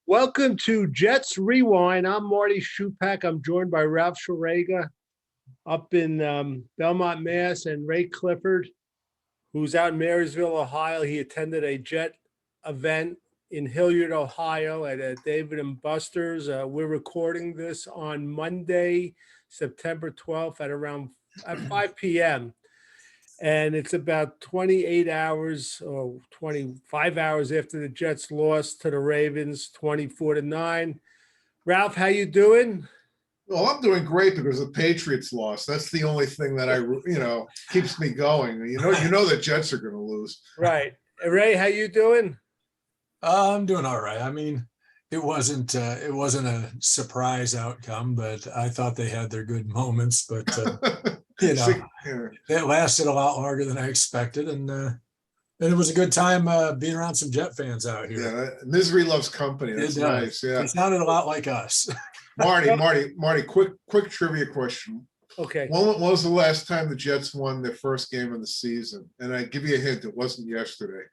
Welcome to Jets Rewind. I'm Marty Shupak. I'm joined by Ralph Schrager up in Belmont, Mass, and Ray Clifford, who's out in Marysville, Ohio. He attended a Jet event in Hilliard, Ohio at David and Buster's. We're recording this on Monday, September 12th at 5 p.m. And it's about 28 hours or 25 hours after the Jets lost to the Ravens 24-9. Ralph, how you doing? Well, I'm doing great because the Patriots lost. That's the only thing that keeps me going. The Jets are going to lose. Right. Ray, how you doing? I'm doing all right. I mean, it wasn't a surprise outcome, but I thought they had their good moments. But it lasted a lot longer than I expected, and it was a good time being around some Jet fans out here. Yeah, misery loves company. That's nice. Yeah, it sounded a lot like us. Marty. Quick trivia question. Okay. When was the last time the Jets won their first game of the season? And I give you a hint. It wasn't yesterday.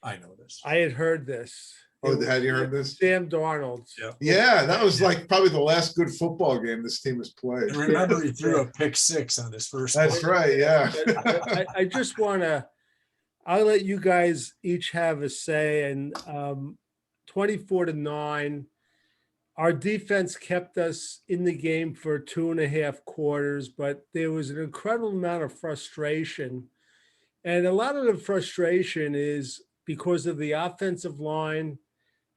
I know this. I had heard this. Oh, had you heard this? Sam Darnold. Yeah, that was like probably the last good football game this team has played. And remember, he threw a pick six on his first. That's right. Yeah. I just want to. I'll let you guys each have a say. And 24-9. Our defense kept us in the game for 2.5 quarters, but there was an incredible amount of frustration. And a lot of the frustration is because of the offensive line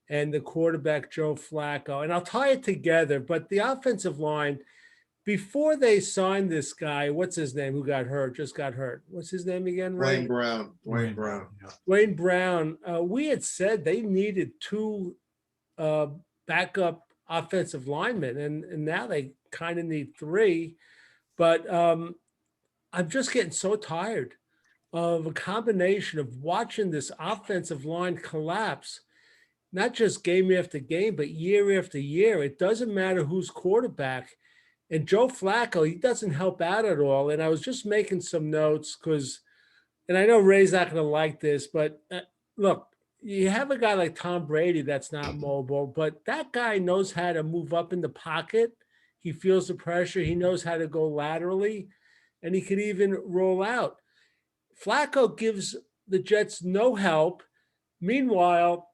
and the quarterback, Joe Flacco. And I'll tie it together, but the offensive line, before they signed this guy, what's his name, who just got hurt? What's his name again, Ray? Wayne Brown. Wayne Brown. We had said they needed two backup offensive linemen, and now they kind of need three. But I'm just getting so tired of a combination of watching this offensive line collapse, not just game after game, but year after year. It doesn't matter who's quarterback. And Joe Flacco, he doesn't help out at all. And I was just making some notes and I know Ray's not going to like this, but look, you have a guy like Tom Brady that's not mobile, but that guy knows how to move up in the pocket. He feels the pressure. He knows how to go laterally, and he could even roll out. Flacco gives the Jets no help. Meanwhile,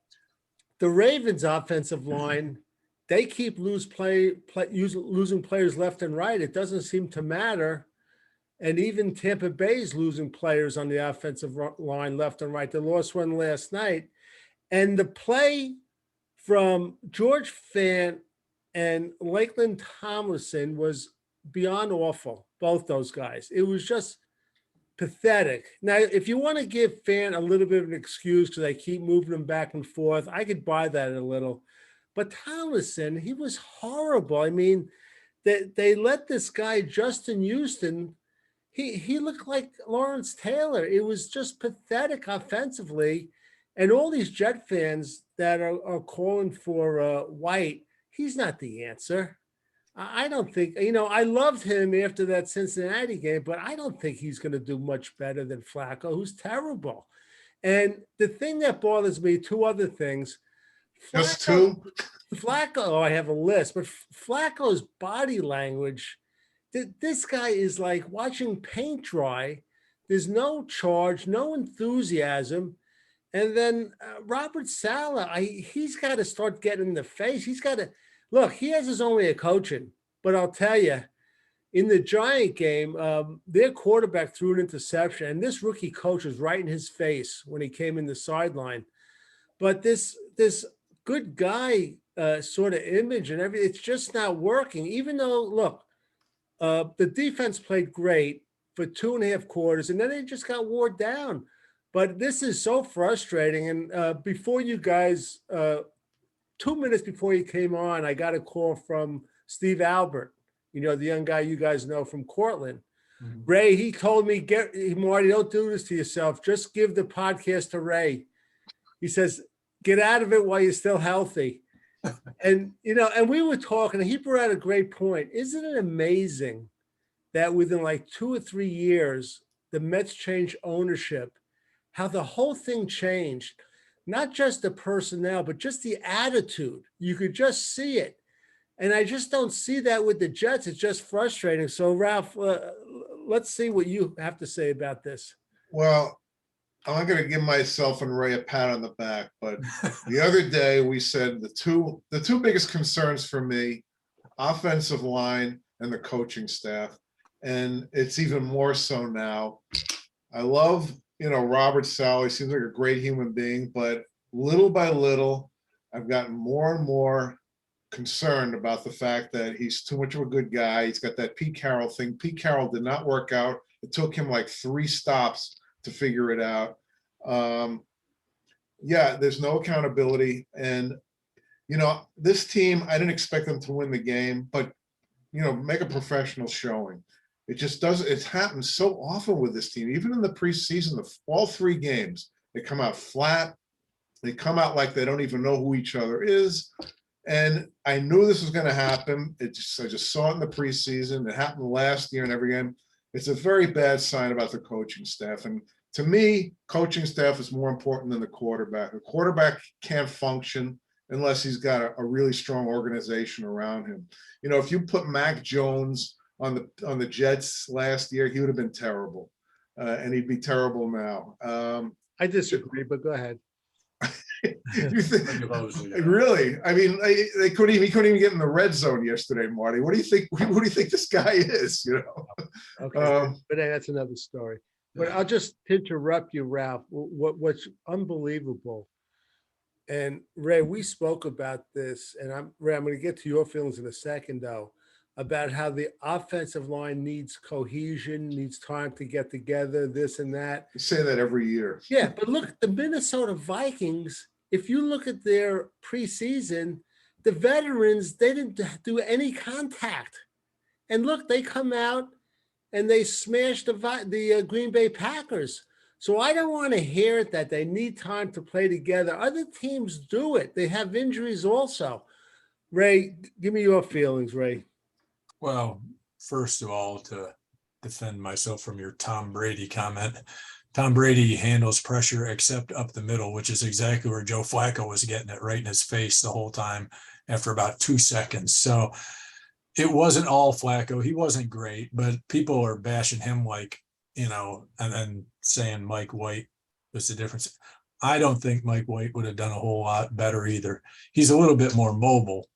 the Ravens' offensive line, they keep losing players left and right. It doesn't seem to matter. And even Tampa Bay's losing players on the offensive line left and right. They lost one last night. And the play from George Fant and Lakeland Tomlinson was beyond awful, both those guys. It was just pathetic. Now, if you want to give Fant a little bit of an excuse because they keep moving him back and forth, I could buy that a little. But Tomlinson, he was horrible. I mean, they let this guy, Justin Houston, he looked like Lawrence Taylor. It was just pathetic offensively. And all these Jet fans that are calling for White, he's not the answer. I don't think, I loved him after that Cincinnati game, but I don't think he's going to do much better than Flacco, who's terrible. And the thing that bothers me, two other things. Just two? Flacco, I have a list, but Flacco's body language, this guy is like watching paint dry. There's no charge, no enthusiasm. And then Robert Saleh, he's got to start getting in the face. He's got to look. He has his own way of coaching, but I'll tell you, in the Giant game, their quarterback threw an interception, and this rookie coach was right in his face when he came in the sideline. But this good guy sort of image and everything, it's just not working. Even though, look, the defense played great for 2.5 quarters, and then they just got wore down. But this is so frustrating. And before you guys, 2 minutes before you came on, I got a call from Steve Albert, the young guy you guys know from Cortland. Mm-hmm. Ray, he told me, Marty, don't do this to yourself. Just give the podcast to Ray. He says, get out of it while you're still healthy. And we were talking, and he brought out a great point. Isn't it amazing that within like 2 or 3 years, the Mets changed ownership, how the whole thing changed? not just the personnel, but just the attitude. You could just see it. And I just don't see that with the Jets. It's just frustrating. So, Ralph, let's see what you have to say about this. Well, I'm not going to give myself and Ray a pat on the back, but the other day we said the two biggest concerns for me, offensive line and the coaching staff. And it's even more so now. I love, Robert Saleh. Seems like a great human being, but little by little, I've gotten more and more concerned about the fact that he's too much of a good guy. He's got that Pete Carroll thing. Pete Carroll did not work out. It took him like 3 stops to figure it out. Yeah, there's no accountability. And, this team, I didn't expect them to win the game, but, make a professional showing. It just doesn't, it's happened so often with this team. Even in the preseason, all 3 games, they come out flat. They come out like they don't even know who each other is. And I knew this was going to happen. I just saw it in the preseason. It happened last year and every game. It's a very bad sign about the coaching staff. And to me, coaching staff is more important than the quarterback. The quarterback can't function unless he's got a really strong organization around him. If you put Mac Jones on the Jets last year, he would have been terrible, and he'd be terrible now. I disagree, but go ahead. You think, really? I mean, he couldn't even get in the red zone yesterday, Marty. What do you think? Who do you think this guy is? Okay, but that's another story. But I'll just interrupt you, Ralph. What's unbelievable, and Ray, we spoke about this, and Ray, I'm going to get to your feelings in a second, though, about how the offensive line needs cohesion, needs time to get together, this and that. You say that every year. Yeah, but look, the Minnesota Vikings, if you look at their preseason, the veterans, they didn't do any contact. And look, they come out and they smashed the Green Bay Packers. So I don't want to hear it that they need time to play together. Other teams do it. They have injuries also. Ray, give me your feelings, Ray. Well, first of all, to defend myself from your Tom Brady comment, Tom Brady handles pressure except up the middle, which is exactly where Joe Flacco was getting it, right in his face the whole time after about 2 seconds. So it wasn't all Flacco. He wasn't great, but people are bashing him like, and then saying Mike White was the difference. I don't think Mike White would have done a whole lot better either. He's a little bit more mobile,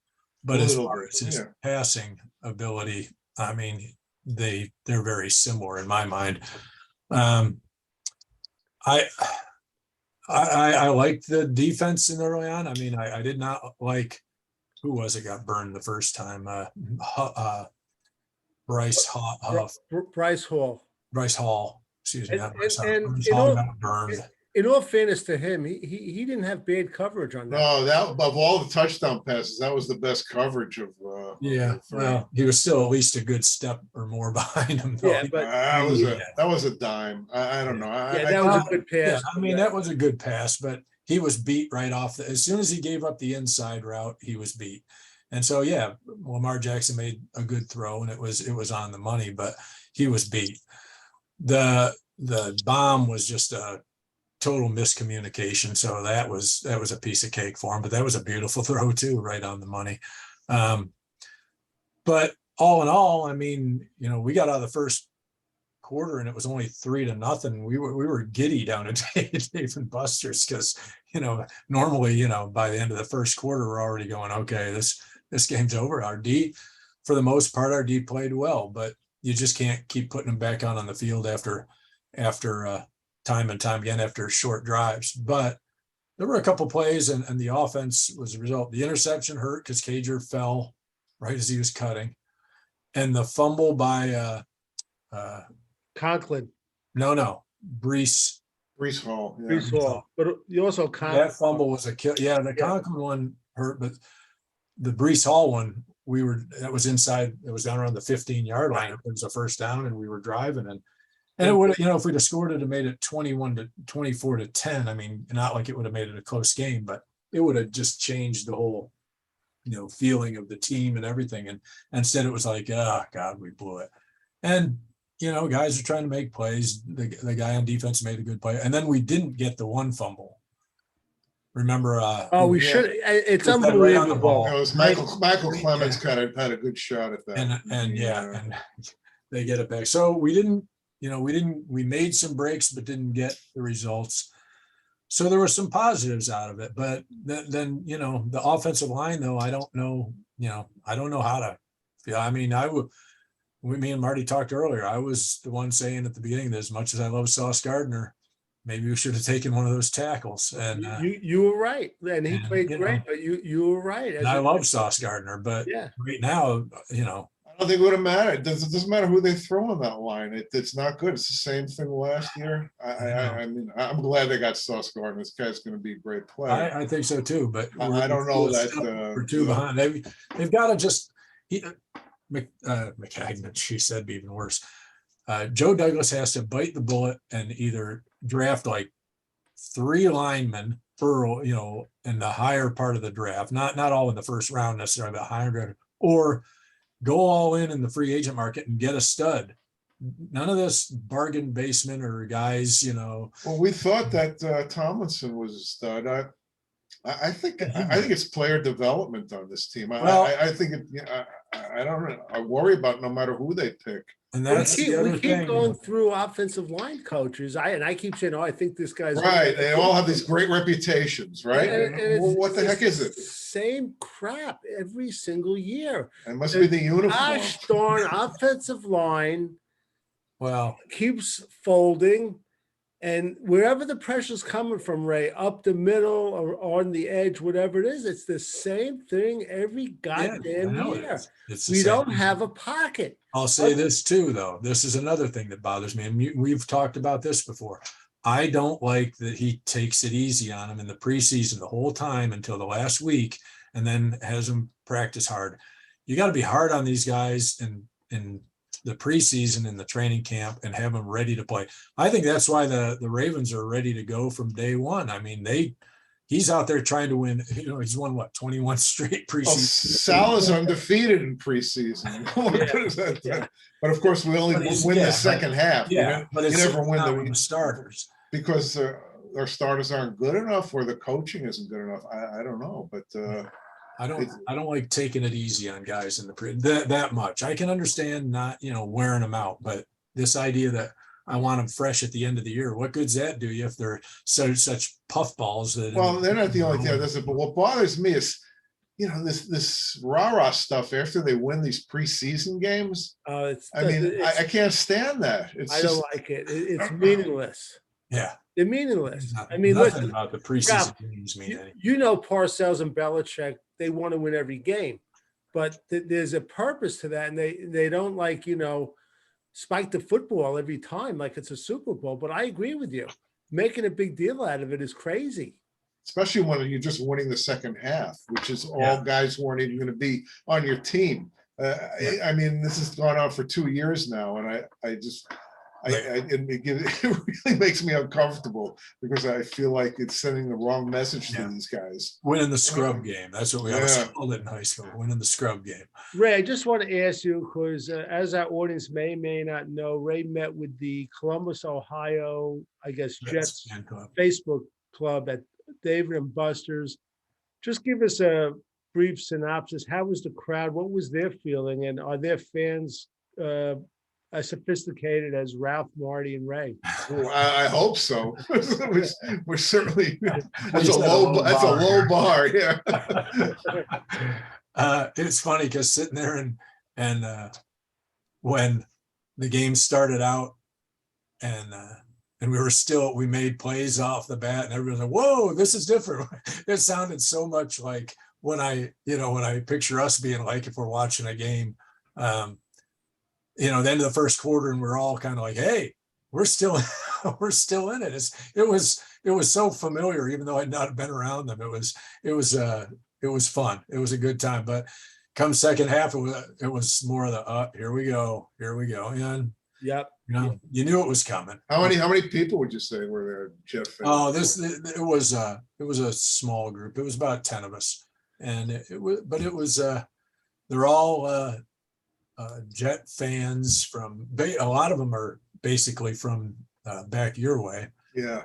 but as far as his passing ability, I mean, they're very similar in my mind. I liked the defense in early on. I mean, I did not like, who was it got burned the first time? Bryce Hall. Bryce Hall. Excuse me. Bryce Hall got burned. In all fairness to him, he didn't have bad coverage on that. No, that of all the touchdown passes, that was the best coverage of. Well, he was still at least a good step or more behind him. Though. Yeah, but that was a dime. I don't know. That was a good pass. Yeah, I mean, that was a good pass, but he was beat right off. As soon as he gave up the inside route, he was beat. And so, yeah, Lamar Jackson made a good throw, and it was on the money, but he was beat. The bomb was just a total miscommunication. So that was a piece of cake for him, but that was a beautiful throw too, right on the money. But all in all, I mean, we got out of the first quarter and it was only 3-0. We were giddy down at Dave and Buster's because, normally, by the end of the first quarter, we're already going, okay, this game's over. Our D, for the most part, our D played well, but you just can't keep putting them back on the field after time and time again after short drives. But there were a couple plays and the offense was the result. The interception hurt because Cager fell right as he was cutting. And the fumble by Conklin. No. Brees Hall. Yeah. Brees Hall. But you also that fumble was a kill. Yeah, the Conklin one hurt, but the Brees Hall one, that was inside, it was down around the 15-yard line. It was a first down and we were driving and it would, if we'd have scored it and made it 24-10, I mean, not like it would have made it a close game, but it would have just changed the whole, feeling of the team and everything. And instead it was like, oh God, we blew it. And, guys are trying to make plays. The guy on defense made a good play. And then we didn't get the one fumble. Remember? Oh, we Yeah. should. It's Put that right on the unbelievable. ball. It was Michael Clemens had a good shot at that. And and they get it back. So we didn't, we made some breaks, but didn't get the results. So there were some positives out of it, but then the offensive line, though, I don't know, I don't know how to feel. I mean, me and Marty talked earlier. I was the one saying at the beginning that as much as I love Sauce Gardner, maybe we should have taken one of those tackles. And You were right, and he played great. But you were right. And I love Sauce Gardner, but right now, I don't think it would have mattered. It doesn't matter who they throw on that line. It's not good. It's the same thing last year. I mean, I'm glad they got Sauce Gardner. This guy's going to be a great player. I think so too, but I don't know that we're two behind. They've got to just McHagnon, she said, be even worse. Joe Douglas has to bite the bullet and either draft like 3 linemen for in the higher part of the draft, not all in the first round necessarily, but higher draft, or go all in the free agent market and get a stud. None of this bargain basement or guys, Well, we thought that Tomlinson was a stud. I think it's player development on this team. I think I don't know. I worry about no matter who they pick. And that's we keep going through offensive line coaches. I keep saying, I think this guy's right. They all have these great reputations, right? And what the heck is it? Same crap every single year. It must be the uniform. Gosh darn offensive line. Well, keeps folding, and wherever the pressure's coming from, Ray, up the middle or on the edge, whatever it is, it's the same thing every goddamn year. We don't have a pocket. I'll say this too, though. This is another thing that bothers me, and we've talked about this before. I don't like that he takes it easy on him in the preseason the whole time until the last week, and then has them practice hard. You got to be hard on these guys in the preseason in the training camp and have them ready to play. I think that's why the Ravens are ready to go from day one. I mean, he's out there trying to win. He's won 21 straight preseason. Well, Salah's undefeated in preseason. But of course, we only win the second half. Yeah, but you never win the starters because our starters aren't good enough, or the coaching isn't good enough. I don't know, but. I don't like taking it easy on guys in the that much. I can understand not, wearing them out, but this idea that I want them fresh at the end of the year, what good's that do you if they're such puffballs that? Well, they're not the only thing that does it, but what bothers me is, this rah-rah stuff after they win these preseason games. I can't stand that. I don't like it. It's meaningless. Yeah. They're meaningless. Nothing listen, about the preseason games mean anything. Parcells and Belichick, they want to win every game, but there's a purpose to that, and they don't spike the football every time like it's a Super Bowl. But I agree with you. Making a big deal out of it is crazy. Especially when you're just winning the second half, which is all guys who aren't even going to be on your team. I mean, this has gone on for 2 years now, and it really makes me uncomfortable because I feel like it's sending the wrong message to these guys. Winning the scrub game. That's what we always called it in high school. Winning the scrub game. Ray, I just want to ask you, because as our audience may not know, Ray met with the Columbus, Ohio, I guess, Jets Facebook club at David and Buster's. Just give us a brief synopsis. How was the crowd? What was their feeling? And are their fans as sophisticated as Ralph, Marty, and Ray? I hope so. we're certainly that's a low bar. Yeah. It's funny because sitting there and when the game started out and we made plays off the bat and everyone's like, whoa, this is different. It sounded so much like when I picture us being like if we're watching a game. The end of the first quarter, and we're all kind of like, "Hey, we're still in it." It was so familiar, even though I'd not been around them. It was fun. It was a good time. But come second half, it was more of the here we go, and you knew it was coming. How many people would you say were there, Jeff? Oh, it was a small group. It was about 10 of us, and they're all. Jet fans from a lot of them are basically from back your way. Yeah,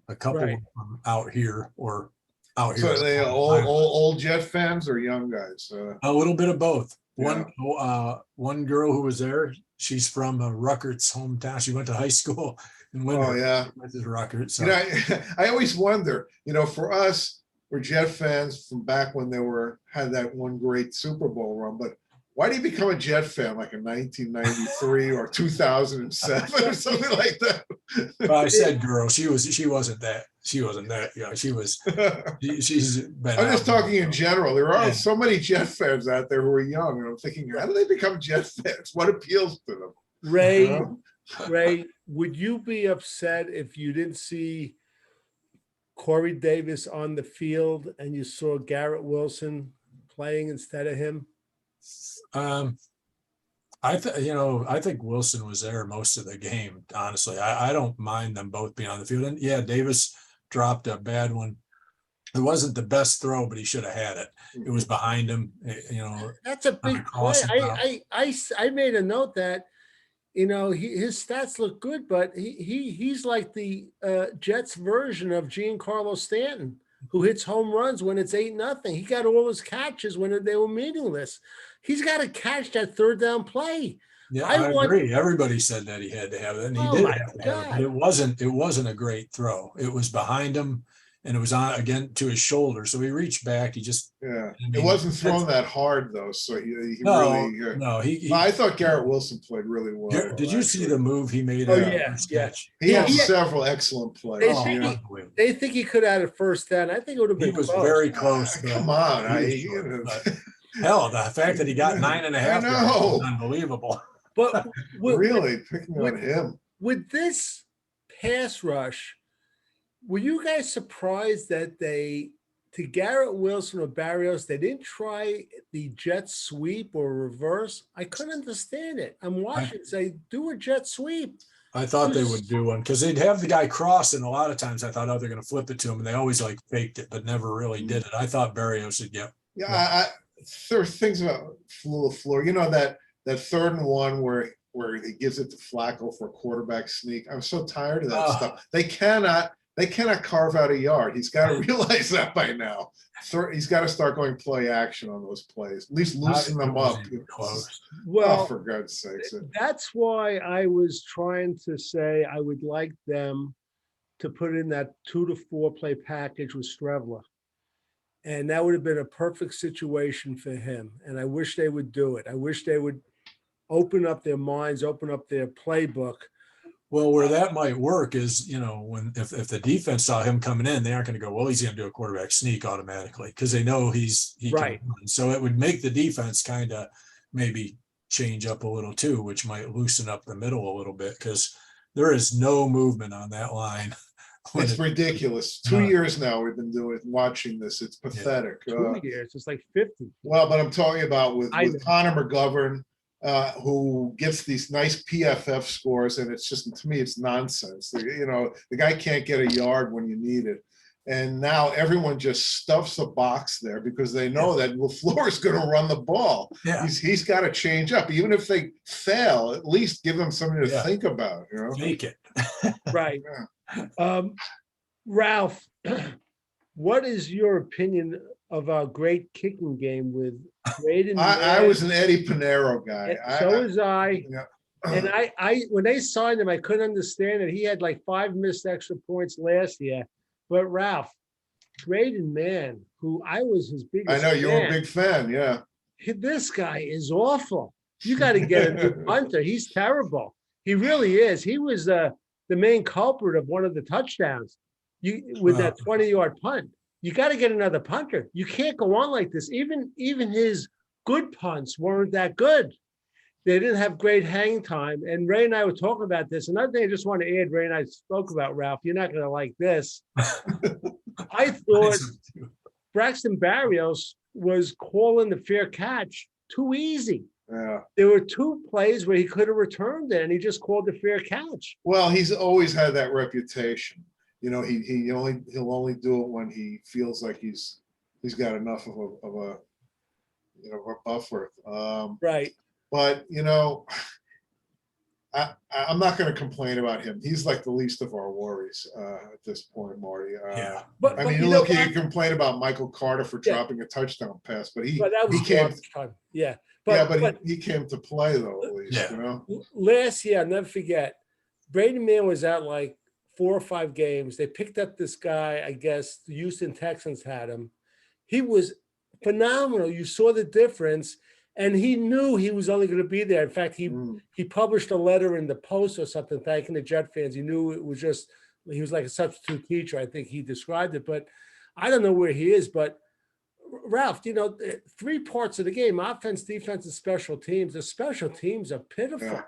a couple from out here, or out here. So they old Jet fans or young guys? A little bit of both. Yeah. One girl who was there, she's from Ruckert's hometown. She went to high school in Winter. Oh yeah. This is Ruckert. So You know, I always wonder, you know, for us, we're Jet fans from back when they had that one great Super Bowl run, but why do you become a Jet fan like in 1993 or 2007 or something like that? well, I said girl. She wasn't that. Yeah, she's been I'm just out talking in general. There are so many Jet fans out there who are young, and I'm thinking, how do they become Jet fans? What appeals to them? Ray, You know? Ray, would you be upset if you didn't see Corey Davis on the field and you saw Garrett Wilson playing instead of him? Um, I think Wilson was there most of the game. Honestly, I don't mind them both being on the field. And yeah, Davis dropped a bad one. It wasn't the best throw, but he should have had it. It was behind him. That's a big play. I made a note that, you know, his stats look good, but he's like the Jets version of Giancarlo Stanton, who hits home runs when it's 8-0. He got all his catches when they were meaningless. He's got to catch that third down play. Yeah, I agree. Everybody said that he had to have it, and he did have to have it. But it wasn't a great throw. It was behind him, and it was on again to his shoulder. So he reached back. He just it wasn't thrown that hard though. So he no, really no. I thought Garrett Wilson played really well. Did you see the move he made? Oh yeah. He had several excellent plays. They think he could have had a first down. I think it would have been. He was very close. Come on, hell, the fact that he got 9.5 is unbelievable. But really picking on him with this pass rush, were you guys surprised that to Garrett Wilson or Barrios, they didn't try the jet sweep or reverse? I couldn't understand it. I'm watching say do a jet sweep. I thought they would do one because they'd have the guy cross, and a lot of times I thought, oh, they're going to flip it to him, and they always like faked it, but never really did it. I thought Barrios would get. Yeah, there are things about LaFleur. You know that 3rd and 1 where he gives it to Flacco for a quarterback sneak. I'm so tired of that stuff. They cannot carve out a yard. He's got to realize that by now. He's got to start going play action on those plays. At least loosen them up. Well, for God's sakes. That's why I was trying to say I would like them to put in that 2 to 4 play package with Strevler. And that would have been a perfect situation for him. And I wish they would do it. I wish they would open up their minds, open up their playbook. Well, where that might work is, you know, if the defense saw him coming in, they aren't going to go, well, he's going to do a quarterback sneak automatically because they know he right. can run. So it would make the defense kind of maybe change up a little too, which might loosen up the middle a little bit because there is no movement on that line. It's ridiculous. 2 years now we've been watching this. It's pathetic. 2 years. It's like 50. Well, but I'm talking about with Connor McGovern, who gets these nice PFF scores, and it's just, to me, it's nonsense. You know, the guy can't get a yard when you need it. And now everyone just stuffs a box there because they know that LaFleur is going to run the ball. Yeah. He's got to change up. Even if they fail, at least give them something to think about. You know, make it. Right. Ralph, what is your opinion of our great kicking game with Braden? I was an Eddie Pinero guy. So was I. Yeah. And I when they signed him, I couldn't understand it. He had like 5 missed extra points last year. But Ralph, Braden Mann, who I was his biggest I know you're a big fan, yeah. This guy is awful. You got to get a new punter. He's terrible. He really is. He was the main culprit of one of the touchdowns with that 20-yard punt. You got to get another punter. You can't go on like this. Even his good punts weren't that good. They didn't have great hang time. And Ray and I were talking about this. Another thing I just want to add, Ray and I spoke about, Ralph, you're not going to like this. I thought Braxton Barrios was calling the fair catch too easy. Yeah. There were 2 plays where he could have returned it, and he just called the fair catch. Well, he's always had that reputation. You know, he'll only do it when he feels like he's got enough of a buffer. Right. But you know, I'm not going to complain about him. He's like the least of our worries at this point, Marty. Yeah. But I mean, you look, know you what? complain about Michael Carter for Yeah. dropping a touchdown pass, but he That was came. garbage time. Yeah. But he came to play though, at least, Yeah. you know. Last year, I'll never forget, Brady Mann was out like 4 or 5 games. They picked up this guy, I guess the Houston Texans had him. He was phenomenal. You saw the difference, and he knew he was only going to be there. In fact, he published a letter in the Post or something thanking the Jet fans. He knew it was just, he was like a substitute teacher, I think he described it. But I don't know where he is. But Ralph, 3 parts of the game: offense, defense, and special teams. The special teams are pitiful. Yeah.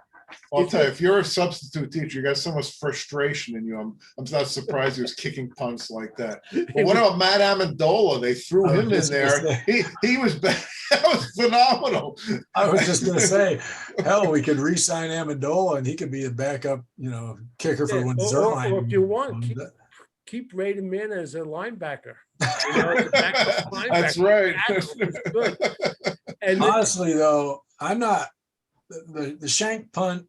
Well, I'll tell you, if you're a substitute teacher, you got so much frustration in you. I'm not surprised he was kicking punts like that. But what about Matt Amendola? They threw him in there. He was bad. That was phenomenal. I was just going to say, hell, we could re-sign Amendola and he could be a backup, kicker for when Zerline. Or if you want, keep Brady Mann as a linebacker. As a backup linebacker. That's right. Good. And honestly, though, I'm not. The shank punt,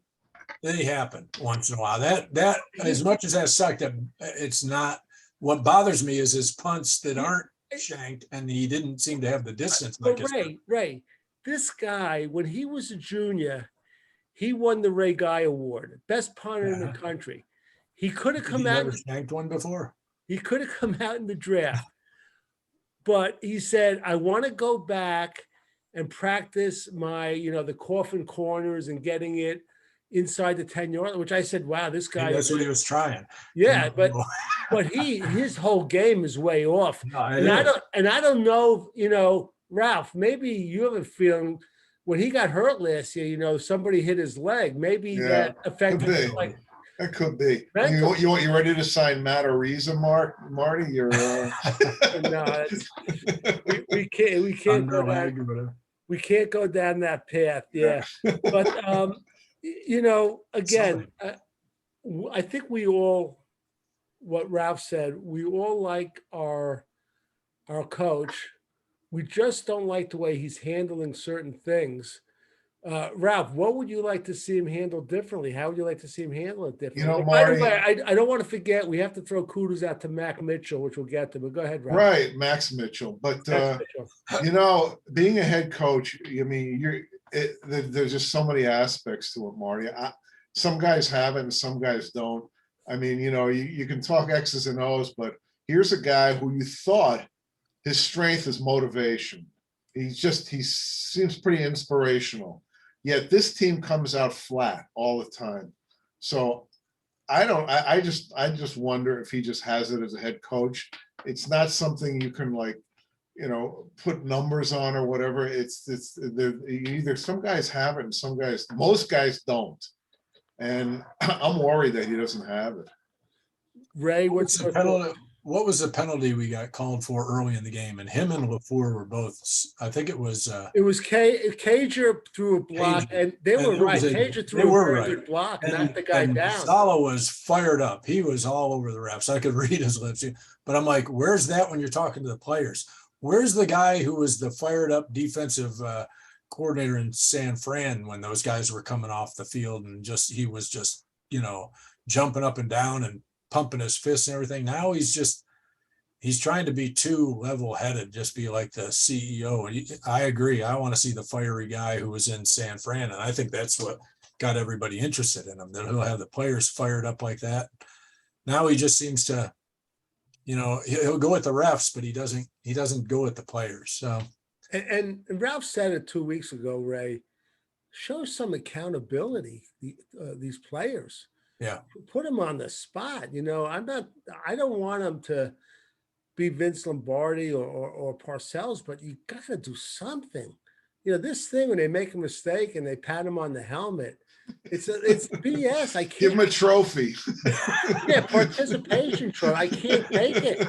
they happen once in a while. That as much as that sucked, it's not. What bothers me is his punts that aren't shanked, and he didn't seem to have the distance. But Ray, this guy, when he was a junior, he won the Ray Guy Award, best punter in the country. He could have come out. Never shanked one before. He could have come out in the draft, but he said, "I want to go back and practice my, the coffin corners and getting it inside the 10-yard," which I said, wow, this guy. That's what he was trying. Yeah, but his whole game is way off. No, I don't know, Ralph, maybe you have a feeling when he got hurt last year, somebody hit his leg. Maybe that affected him. That could be. You ready to sign Matt Ariza, Marty? You're no, we can't go down. We can't go down that path. Yeah, but again, I think we all, what Ralph said, we all like our coach. We just don't like the way he's handling certain things. Ralph, what would you like to see him handle differently? How would you like to see him handle it differently? Marty, by the way, I don't want to forget, we have to throw kudos out to Mac Mitchell, which we'll get to, but go ahead, Ralph. Right, Max Mitchell. But, being a head coach, there's just so many aspects to it, Marty. Some guys have it and some guys don't. I mean, you can talk X's and O's, but here's a guy who you thought his strength is motivation. He seems pretty inspirational. Yet this team comes out flat all the time. So I just wonder if he just has it as a head coach. It's not something you can put numbers on or whatever. It's either some guys have it and most guys don't. And I'm worried that he doesn't have it. Ray, what's the penalty? What was the penalty we got called for early in the game? And him and LaFleur were both, I think it was Cager threw a block, and they were right. Cager threw a very good block, knocked the guy down. Saleh was fired up. He was all over the refs. I could read his lips. But I'm like, where's that when you're talking to the players? Where's the guy who was the fired up defensive coordinator in San Fran when those guys were coming off the field and he was just, jumping up and down and pumping his fists and everything. Now he's trying to be too level-headed, just be like the CEO. And I agree. I want to see the fiery guy who was in San Fran. And I think that's what got everybody interested in him, that he'll have the players fired up like that. Now he just seems to, he'll go with the refs, but he doesn't go with the players. So, and Ralph said it 2 weeks ago, Ray, show some accountability, these players. Yeah. Put him on the spot. I don't want him to be Vince Lombardi or Parcells, but you got to do something. This thing when they make a mistake and they pat him on the helmet, it's BS. I can't give him a trophy. Yeah, participation trophy. I can't take it.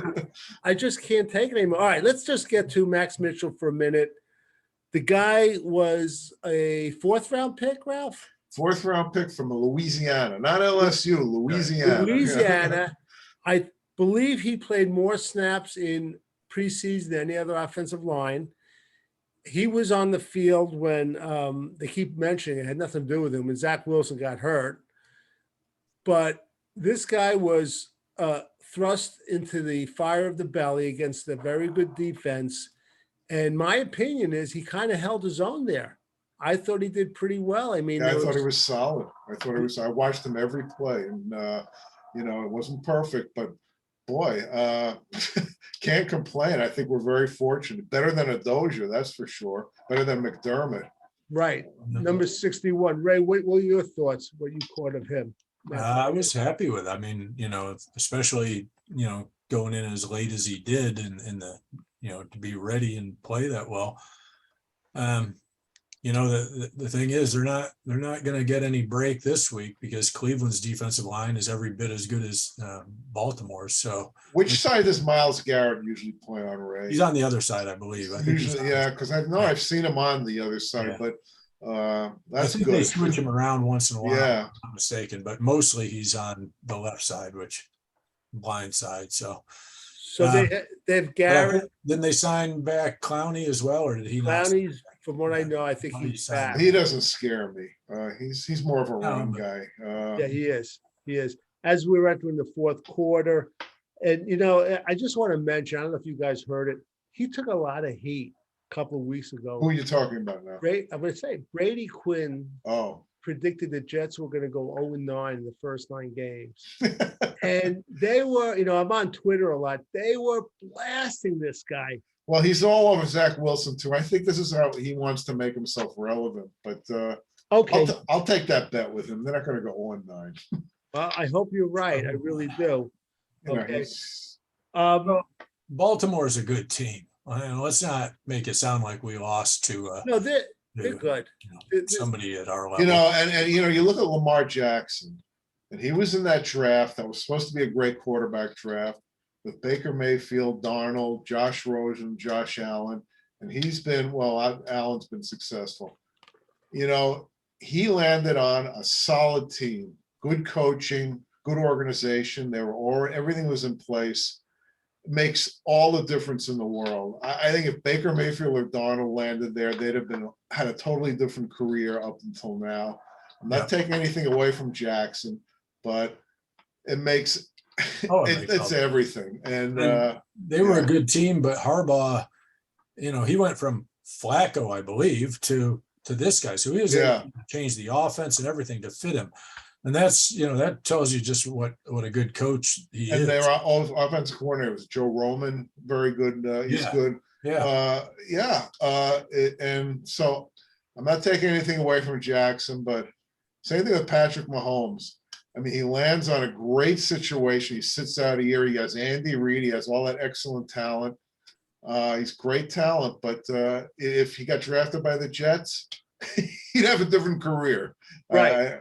I just can't take it anymore. All right, let's just get to Max Mitchell for a minute. The guy was a 4th round pick, Ralph. 4th round pick from Louisiana, not LSU, Louisiana. Louisiana. I believe he played more snaps in preseason than any other offensive line. he was on the field when they keep mentioning it had nothing to do with him when Zach Wilson got hurt. But this guy was thrust into the fire of the belly against a very good defense. And my opinion is he kind of held his own there. I thought he did pretty well. I mean, Yeah, I thought he was solid. I watched him every play, and it wasn't perfect, but boy, can't complain. I think we're very fortunate. Better than a Dozier, that's for sure. Better than McDermott. Right. Number 61. Ray, what were your thoughts? What you caught of him? I was happy with it. I mean, especially, going in as late as he did and to be ready and play that well. The thing is they're not going to get any break this week because Cleveland's defensive line is every bit as good as Baltimore's. So which side does Myles Garrett usually play on, Ray? He's on the other side, I believe. Usually, yeah, because I've seen him on the other side, but that's good. They switch him around once in a while. Yeah, if I'm not mistaken, but mostly he's on the left side, which blind side. So they've Garrett. Didn't they sign back Clowney as well, or did he not? Clowney's, from what I know, I think he's back. he doesn't scare me. He's more of a run guy. Yeah, he is. He is. As we're entering the fourth quarter, and I just want to mention, I don't know if you guys heard it. He took a lot of heat a couple of weeks ago. Who are you talking about now? I'm going to say Brady Quinn. Oh. Predicted the Jets were going to go 0-9 in the first 9 games. And they were, I'm on Twitter a lot. They were blasting this guy. Well, he's all over Zach Wilson too. I think this is how he wants to make himself relevant. But okay, I'll take that bet with him. They're not going to go 0-9. Well, I hope you're right. I really do. Okay. Baltimore's a good team. Let's not make it sound like we lost to. No, they're good. Somebody at our level. You look at Lamar Jackson, and he was in that draft that was supposed to be a great quarterback draft with Baker Mayfield, Darnold, Josh Rosen, Josh Allen, and Allen's been successful. He landed on a solid team, good coaching, good organization. Everything was in place. Makes all the difference in the world. I think if Baker Mayfield or Darnold landed there, they'd have had a totally different career up until now. I'm not taking anything away from Jackson, but it makes it's everything. And they were a good team, but Harbaugh, he went from Flacco, I believe, to this guy. So he was able to change the offense and everything to fit him. And that's, that tells you just what a good coach he is. And they were all offensive coordinators. Joe Roman, very good. He's good. Yeah. And so I'm not taking anything away from Jackson, but same thing with Patrick Mahomes. I mean, he lands on a great situation. He sits out a year. He has Andy Reid. He has all that excellent talent. He's great talent, but if he got drafted by the Jets, he'd have a different career. Right.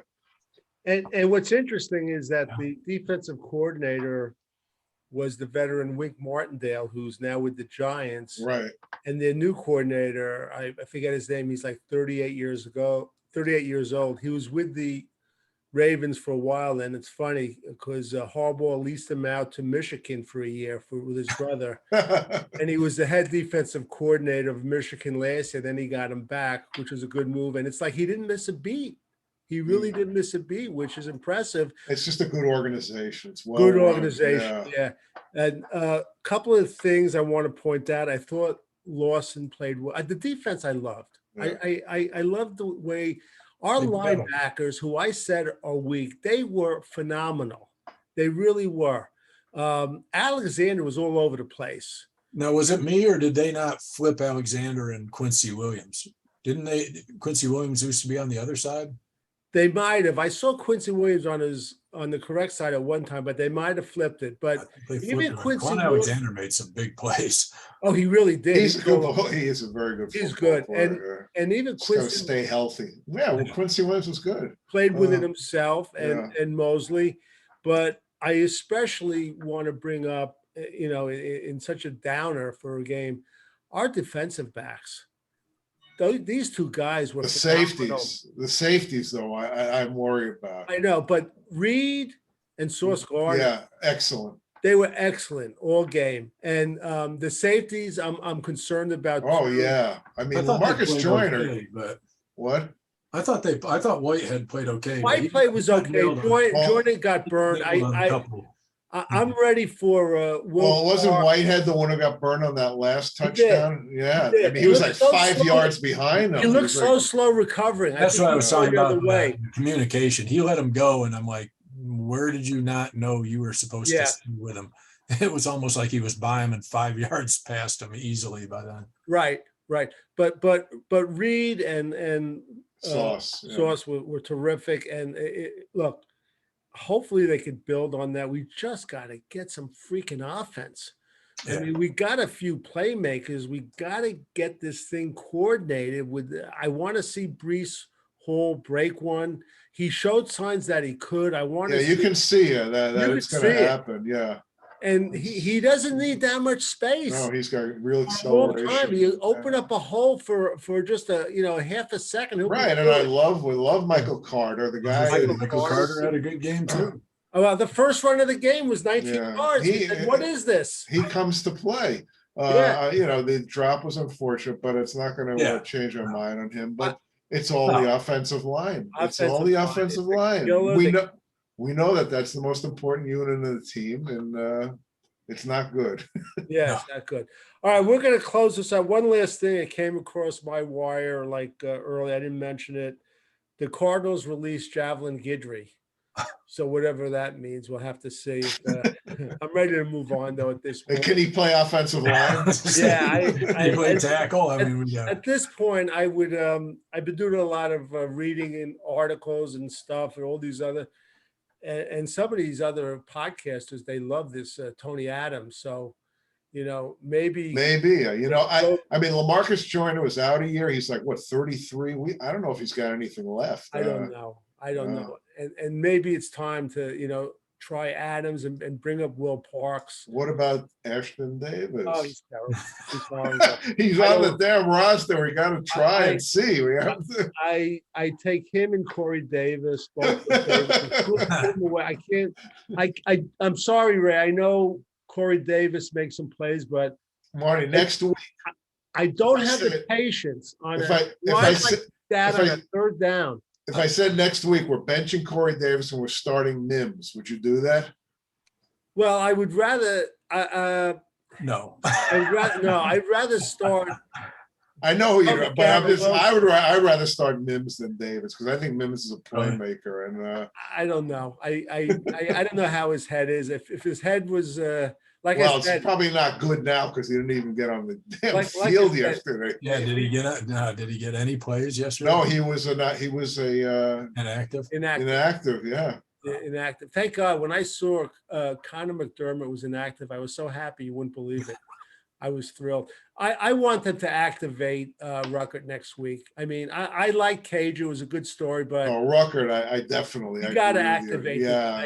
And what's interesting is that the defensive coordinator was the veteran Wink Martindale, who's now with the Giants. Right. And their new coordinator, I forget his name. He's like 38 years old. He was with the Ravens for a while. And it's funny because Harbaugh leased him out to Michigan for a year with his brother. And he was the head defensive coordinator of Michigan last year. Then he got him back, which was a good move. And it's like he didn't miss a beat. He really didn't miss a beat, which is impressive. It's just a good organization. It's good organization, yeah. And a couple of things I want to point out. I thought Lawson played well. The defense I loved. Yeah. I loved the way our linebackers, who I said are weak, they were phenomenal. They really were. Alexander was all over the place. Now, was it me or did they not flip Alexander and Quincy Williams? Didn't they? Quincy Williams used to be on the other side. They might have. I saw Quincy Williams on the correct side at one time, but they might have flipped it. But even Quincy Alexander made some big plays. Oh, he really did. He's good. He is a very good. He's good, and even Quincy stay healthy. Yeah, well, Quincy Williams was good. Played with it himself and Mosley, but I especially want to bring up, in such a downer for a game, our defensive backs. These two guys were the safeties though. I'm worried about. I know, but Reed and Sauce Gardner, excellent. They were excellent all game, and the safeties, I'm concerned about. Oh too. yeah, I I mean thought they Lamarcus played Joyner. okay, but What? I thought Whitehead played okay. but White play was got okay. nailed on- Jordan got burned. nailed on a couple. I'm ready for Will. Well, wasn't Clark. Whitehead the one who got burned on that last He did. touchdown? Yeah, He I did. mean he was He like looked so 5 slow. yards behind He him. looked was so like, slow recovering. That's think what I he was going talking the about. other way. The communication. He let him go, and I'm like, where did you not know you were supposed Yeah. to stay with him? It was almost like he was by him and 5 yards past him easily by then. Right. But Reed and Sauce. Yeah. Sauce were terrific. And look, hopefully they could build on that. We just got to get some freaking offense. I Yeah. mean, we got a few playmakers. We got to get this thing coordinated with. I want to see Brees Hall break one. He showed signs that he could. I want Yeah, to. you can see that You it's can going to see it. happen. Yeah. And he doesn't need that much space. No, he's got real For a long time, acceleration. you open up a hole for just a half a second. He'll be Right, and good. we love Michael Carter, the guy. Michael Carter had a good game too. Well, the first run of the game was 19 Yeah. yards. We said, what is this? He comes to play. Yeah. The drop was unfortunate, but it's not going to Yeah. change our mind on him. But it's all the offensive line. It's all Offensive the line. offensive It's a line. killer. We know that that's the most important unit of the team, and it's not good. Yeah, No. it's not good. All right, we're going to close this out. One last thing that came across my wire early. I didn't mention it. The Cardinals released Javelin Guidry. So whatever that means, we'll have to see. I'm ready to move on though at this point. Can he play offensive line? Yeah, He played tackle. I mean, At this point, I would. I've been doing a lot of reading in articles and stuff, and all these other, and some of these other podcasters. They love this Tony Adams. So, maybe. Maybe. I mean, Lamarcus Joyner was out a year. He's like what 33. I don't know if he's got anything left. I don't know. And maybe it's time to try Adams and bring up Will Parks. What about Ashton Davis? Oh, he's terrible. He's horrible. He's on the damn roster. We got to try and see. We have to. I take him and Corey Davis. Both of Davis, put him away. I can't. I'm sorry, Ray. I know Corey Davis makes some plays, but Marty, next week. I don't have the patience on that on a third down. If I said next week we're benching Corey Davis and we're starting Mims, would you do that? Well, I would rather. no. I'd rather start. I know you, but I'd rather start Mims than Davis because I think Mims is a playmaker, and I don't know. I don't know how his head is. If his head was I said, it's probably not good now because he didn't even get on the damn field yesterday. Yeah, did he get any plays yesterday? No, he was inactive. Inactive, yeah. Inactive. Thank God. When I saw Connor McDermott was inactive, I was so happy you wouldn't believe it. I was thrilled. I want them to activate Ruckert next week. I mean, I like Cage. It was a good story, but Ruckert, I definitely got to activate. Yeah,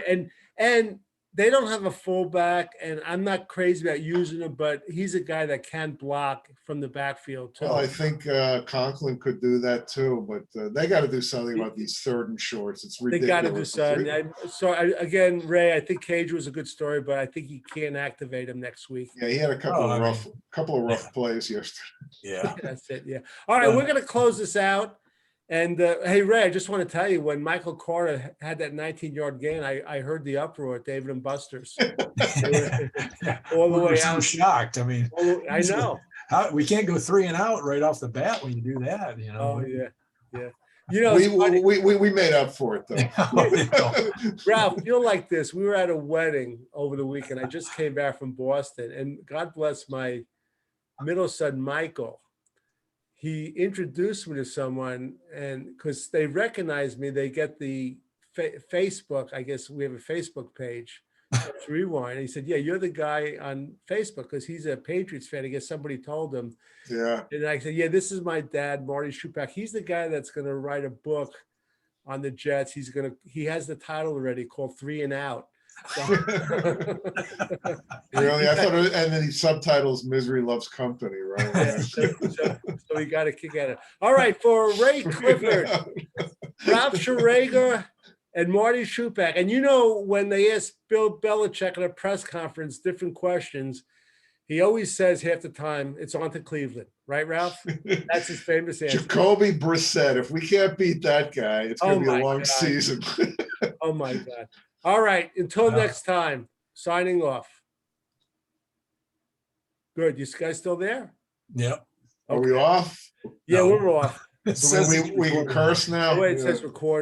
and they don't have a fullback, and I'm not crazy about using him, but he's a guy that can block from the backfield too. Well, I think Conklin could do that too, but they got to do something about these third and shorts. It's ridiculous. They got to do something. Again, Ray, I think Cage was a good story, but I think he can't activate him next week. Yeah, he had a couple of rough plays yesterday. Yeah, that's it. Yeah. All right, we're gonna close this out. And hey, Ray, I just want to tell you, when Michael Carter had that 19-yard gain, I heard the uproar at David and Buster's. All the way out. So shocked. I mean, I know. We can't go 3 and out right off the bat when you do that. Oh yeah. We made up for it though. Ralph, you'll like this. We were at a wedding over the weekend. I just came back from Boston, and God bless my middle son, Michael. He introduced me to someone, and because they recognize me, they get the Facebook. I guess we have a Facebook page. Let's Rewind. And he said, "Yeah, you're the guy on Facebook," because he's a Patriots fan. I guess somebody told him. Yeah. And I said, "Yeah, this is my dad, Marty Shupak. He's the guy that's going to write a book on the Jets. He has the title already called 3 and Out." So. Really? I thought, and then the subtitles "Misery Loves Company," right? Yeah, so we got to kick at it. All right, for Ray Clifford, Ralph Schrager, and Marty Shupak. And you know, when they asked Bill Belichick at a press conference different questions, he always says half the time, it's on to Cleveland. Right, Ralph? That's his famous answer. Jacoby Brissett. If we can't beat that guy, it's going to be a long God. season. Oh, my God. All right. Until next time, signing off. Good. You guys still there? Yep. Are we off? Yeah, No. we're off. It So says we can curse now. Oh, wait, it says record.